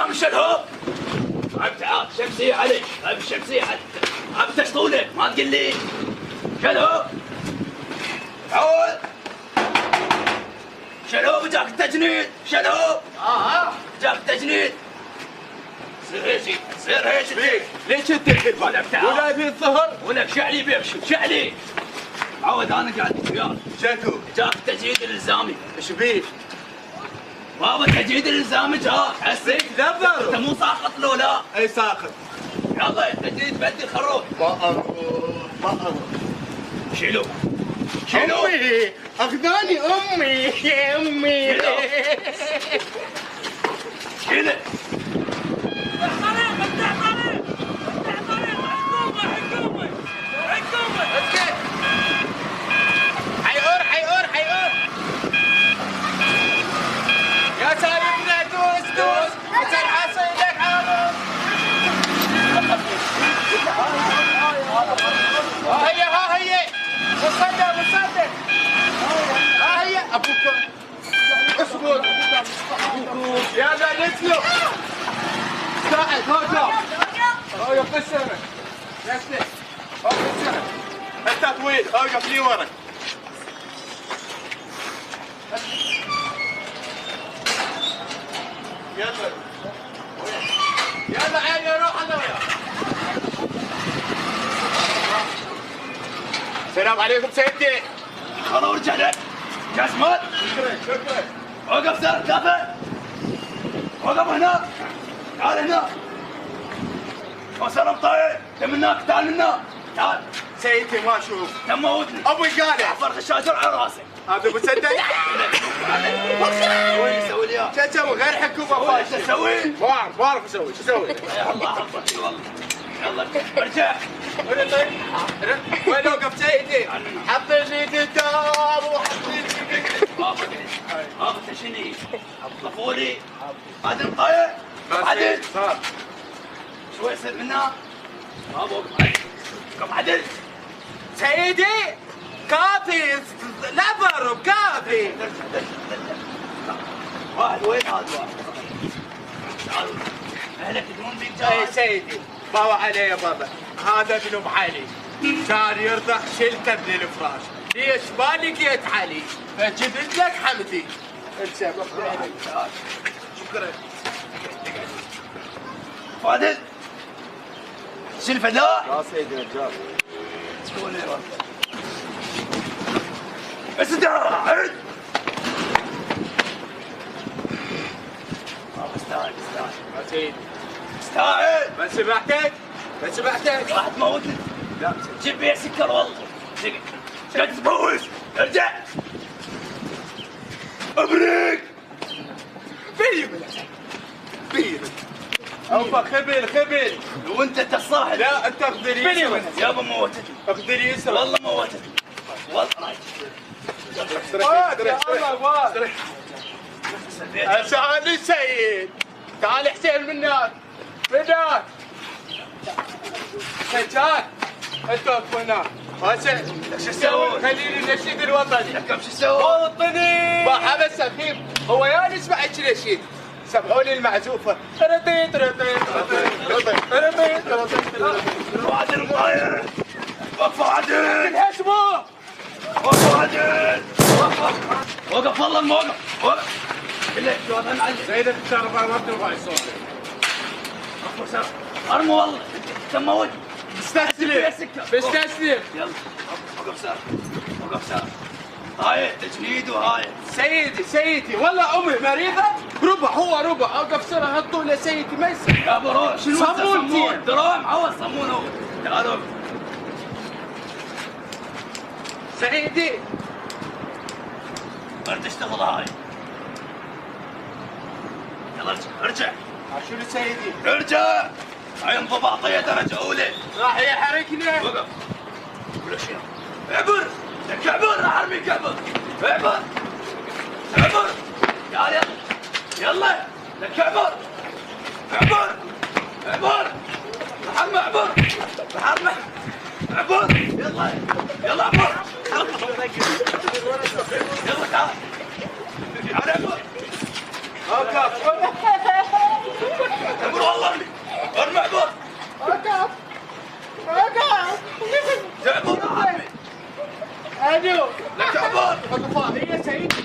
قدام شلهو. تعال شمسية عليك. الشمسية عليك. تشطولك ما تقول لي. شلهو. تعال. شلهو جاك التجنيد. شلهو. جاك التجنيد. سير هيك ليش انت الحين ولا في الظهر ولك شعلي بيمشي شعلي. عود انا قاعد وياك. شكو جاك التجنيد الالزامي. ايش بيك؟ بابا التجنيد الالزامي جاك حسيت دبر انت مو ساقط لو لا. اي ساقط. يلا التجنيد بدي خروج. ما شيلو امي اخذاني امي شيله. حيقر يا سايبنا دوس انت الحصيلك عارف. ها هي مصدق ها هي ابوك اصبر يلا نسلو ساعد هاو يا قسمه نسلك هاو قسمه انت طويل اوقف لي ورا. يلا عيني روح انا وياك. السلام عليكم سيدي. خلاص ورجع لك. جاسمات. شكرا. وقف سر كفى. وقف هنا. تعال هنا. وسلام طاير. تمناك تعال هنا. تعال. سيدي ما اشوف. تموتني. ابوي قال فرخ الشاجر على راسك. هذا مصدق. وين يسوي لي اياه؟ شو اسوي غير حكومه وين فاشله؟ تسوي؟ ما اعرف اسوي شو اسوي؟ يا الله حفظك والله. يلا ارجع. وين اوقف سيدي؟ حط لي كتاب وحط لي بابا تشني. طفولي. عادل طاير. عادل. شوي يصير منا. بابا وقف عدل. سيدي كافي لبر وكافي. واحد وين هذا واحد؟ تعالوا اهلك يدرون بيك اي جاي. سيدي باوع عليه يا بابا. هذا ابن ام علي كان يرضع شلته من الفراش. ليش ما لقيت علي فجبت لك حمدي. شكرا. فادل شو الفلاح؟ لا سيدي رجال. تكون يا رب. استعد. استعد. يا سيدي استعد. ما سمعتك راح تموتني. لا جيب بيها سكر والله. قاعد تبوس. ارجع. ابريك. بير أوبا خبل وانت الصاحب. لا انت اخذني يسرى. يابا موتتني. اخذني يسرى. والله موتتني. والله سألني سيد. تعال حسين منك سجاد انت اكو هناك. شو تسوي؟ خليني النشيد الوطني. لكم شو تسوي؟ وطني ما حبس اخيب هو يا نسمع هيك نشيد. سمعوني المعزوفه رطيت عادل طاير. وقف عادل. الحسبه وقف عادل. وقف والله الموقف. وقف. بالله شو هذا معلم. سيدة الشرف ما ترفع الصوت. ارموا والله. تموت. بستسلم. يلا وقف سار. وقف سار. هاي تجنيد وهاي. سيدي والله امي مريضه. هو ربع اوقف سرعه حطوا له سيدي ما يصير. يا برو شنو صمون دراهم عوض صمونه. تعالوا سيدي ارد اشتغل هاي. يلا ارجع. شنو سيدي؟ ارجع. هاي انضباطيه درجه اولى. راح يحركني. وقف. ولا شيء. اعبر. لك اعبر راح ارميك اعبر. اعبر. يلا يلا لك اعبر. محمد اعبر. اعبر. يلا اعبر. يلا تعال. اعبر. اوقف الو لك عبر. فاضية سيدي.